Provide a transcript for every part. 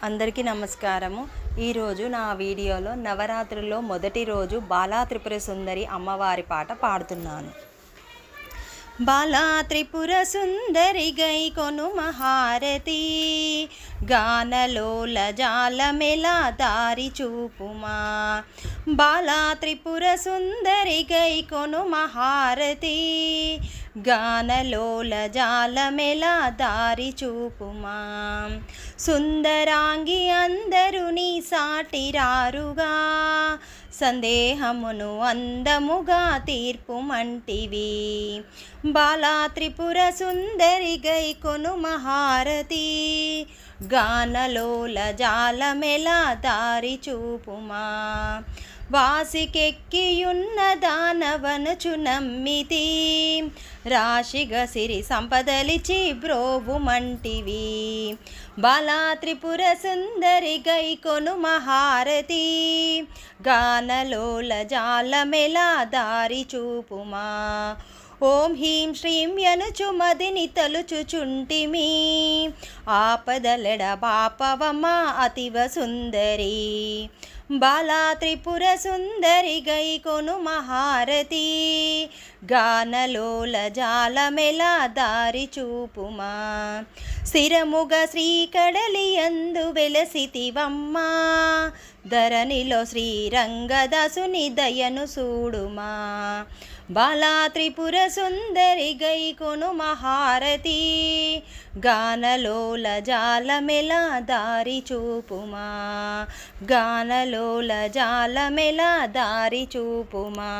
అందరికీ నమస్కారము. ఈరోజు నా వీడియోలో నవరాత్రుల్లో మొదటి రోజు బాలా త్రిపుర సుందరి అమ్మవారి పాట పాడుతున్నాను. బాలా త్రిపుర సుందరి గై కొను మహారతి, గానలోల జాలమెలా దారి చూపుమా. బాలా త్రిపుర సుందరి గై కొను మహారతి, గానలోల జాలమెలా దారి చూపుమా. సుందరాంగి అందరు నీ సాటిరారుగా, సందేహమును అందముగా తీర్పుమంటివి. బాలా త్రిపుర సుందరి గై కొను మహారతి, గానలోల జాలమెలా దారి చూపుమా. వాసికెక్కియున్న దానవనుచు నమ్మితి, రాశిగ సిరి సంపదలిచి బ్రోవుమంటివి. బాలా త్రిపుర సుందరి గై కొను మహారతి, గానలోల జాలమెలా దారి చూపుమా. ఓం హ్రీం శ్రీం యనుచు మదిని తలుచుచుంటిమి, ఆపదలెడ బాపవమ్మ అతివ సుందరి. బాలా త్రిపుర సుందరి గై కొను మహారతి, గానలోల జాలమెలా దారి చూపుమా. స్థిరముగ శ్రీకడలియందు వెలసితివమ్మా, ధరణిలో శ్రీరంగదాసుని దయను చూడుమా. బాలా త్రిపుర సుందరి గై కొను మహారతి, గానలోల జాలమెలా దారి చూపుమా. గానలోల జాలమెలా దారి చూపుమా.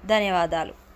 ధన్యవాదాలు.